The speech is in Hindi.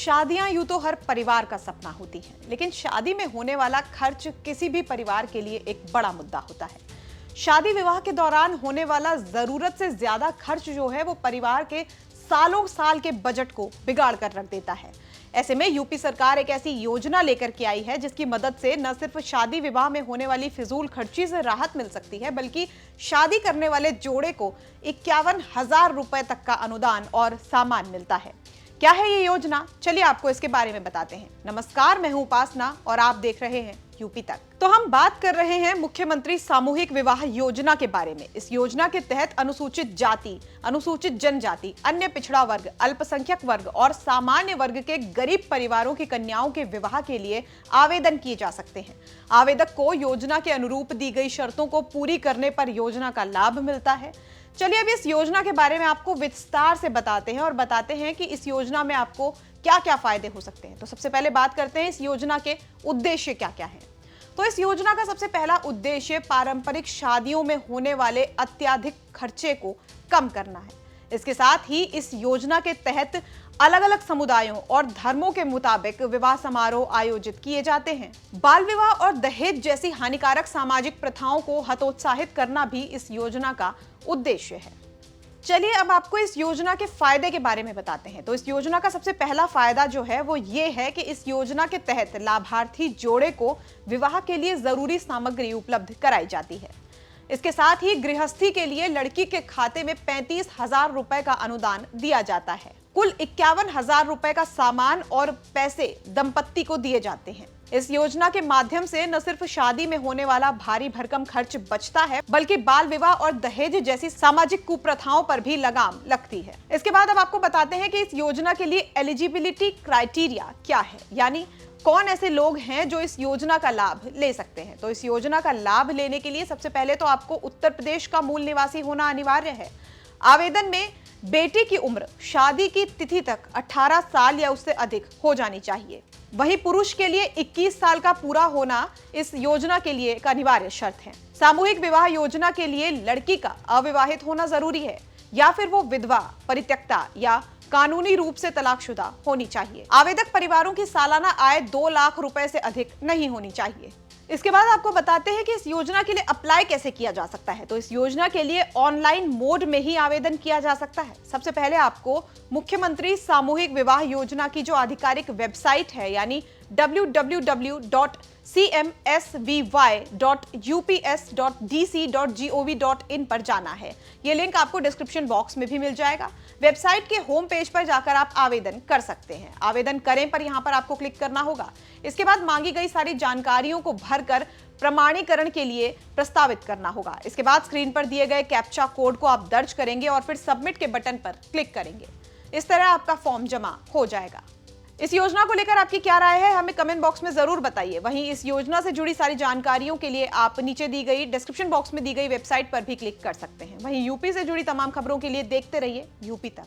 शादियां यूं तो हर परिवार का सपना होती हैं, लेकिन शादी में होने वाला खर्च किसी भी परिवार के लिए एक बड़ा मुद्दा होता है। शादी विवाह के दौरान होने वाला जरूरत से ज्यादा खर्च जो है वो परिवार के सालों साल के बजट को बिगाड़ कर रख देता है। ऐसे में यूपी सरकार एक ऐसी योजना लेकर के आई है जिसकी मदद से न सिर्फ शादी विवाह में होने वाली फिजूल खर्ची से राहत मिल सकती है, बल्कि शादी करने वाले जोड़े को 51,000 रुपए तक का अनुदान और सामान मिलता है। क्या है ये योजना? चलिए आपको इसके बारे में बताते हैं। नमस्कार, मैं हूं उपासना और आप देख रहे हैं यूपी तक। तो हम बात कर रहे हैं मुख्यमंत्री सामूहिक विवाह योजना के बारे में। इस योजना के तहत अनुसूचित जाति, अनुसूचित जनजाति, अन्य पिछड़ा वर्ग, अल्पसंख्यक वर्ग और सामान्य वर्ग के गरीब परिवारों की कन्याओं के विवाह के लिए आवेदन किए जा सकते हैं। आवेदक को योजना के अनुरूप दी गई शर्तों को पूरी करने पर योजना का लाभ मिलता है। चलिए अब इस योजना के बारे में आपको विस्तार से बताते हैं और बताते हैं कि इस योजना में आपको क्या क्या फायदे हो सकते हैं। तो सबसे पहले बात करते हैं इस योजना के उद्देश्य क्या क्या हैं। तो इस योजना का सबसे पहला उद्देश्य पारंपरिक शादियों में होने वाले अत्यधिक खर्चे को कम करना है। इसके साथ ही इस योजना के तहत अलग अलग समुदायों और धर्मों के मुताबिक विवाह समारोह आयोजित किए जाते हैं। बाल विवाह और दहेज जैसी हानिकारक सामाजिक प्रथाओं को हतोत्साहित करना भी इस योजना का उद्देश्य है। चलिए अब आपको इस योजना के फायदे के बारे में बताते हैं। तो इस योजना का सबसे पहला फायदा जो है वो ये है कि इस योजना के तहत लाभार्थी जोड़े को विवाह के लिए जरूरी सामग्री उपलब्ध कराई जाती है। इसके साथ ही गृहस्थी के लिए लड़की के खाते में 35,000 रुपए का अनुदान दिया जाता है। कुल 51,000 रुपए का सामान और पैसे दंपत्ति को दिए जाते हैं। इस योजना के माध्यम से न सिर्फ शादी में होने वाला भारी भरकम खर्च बचता है, बल्कि बाल विवाह और दहेज जैसी सामाजिक कुप्रथाओं पर भी लगाम लगती है। इसके बाद अब आपको बताते हैं कि इस योजना के लिए एलिजिबिलिटी क्राइटेरिया क्या है, यानी कौन ऐसे लोग हैं जो इस योजना का लाभ ले सकते हैं। तो इस योजना का लाभ लेने के लिए सबसे पहले तो आपको उत्तर प्रदेश का मूल निवासी होना अनिवार्य है। आवेदन में बेटी की उम्र शादी की तिथि तक 18 साल या उससे अधिक हो जानी चाहिए। वहीं पुरुष के लिए 21 साल का पूरा होना इस योजना के लिए एक अनिवार्य शर्त है। सामूहिक विवाह योजना के लिए लड़की का अविवाहित होना जरूरी है या फिर वो विधवा, परित्यक्ता या कानूनी रूप से तलाकशुदा होनी चाहिए। आवेदक परिवारों की सालाना आय 2 लाख रुपए से अधिक नहीं होनी चाहिए। इसके बाद आपको बताते हैं कि इस योजना के लिए अप्लाई कैसे किया जा सकता है। तो इस योजना के लिए ऑनलाइन मोड में ही आवेदन किया जा सकता है। सबसे पहले आपको मुख्यमंत्री सामूहिक विवाह योजना की जो आधिकारिक वेबसाइट है, यानी www.cmsvy.ups.dc.gov.in पर जाना है। ये लिंक आपको डिस्क्रिप्शन बॉक्स में भी मिल जाएगा। वेबसाइट के होम पेज पर जाकर आप आवेदन कर सकते हैं। आवेदन करें पर यहाँ पर आपको क्लिक करना होगा। इसके बाद मांगी गई सारी जानकारियों को भरकर प्रमाणीकरण के लिए प्रस्तावित करना होगा। इसके बाद स्क्रीन पर दिए गए कैप्चा कोड को आप दर्ज करेंगे और फिर सबमिट के बटन पर क्लिक करेंगे। इस तरह आपका फॉर्म जमा हो जाएगा। इस योजना को लेकर आपकी क्या राय है, हमें कमेंट बॉक्स में जरूर बताइए। वहीं इस योजना से जुड़ी सारी जानकारियों के लिए आप नीचे दी गई डिस्क्रिप्शन बॉक्स में दी गई वेबसाइट पर भी क्लिक कर सकते हैं। वहीं यूपी से जुड़ी तमाम खबरों के लिए देखते रहिए यूपी तक।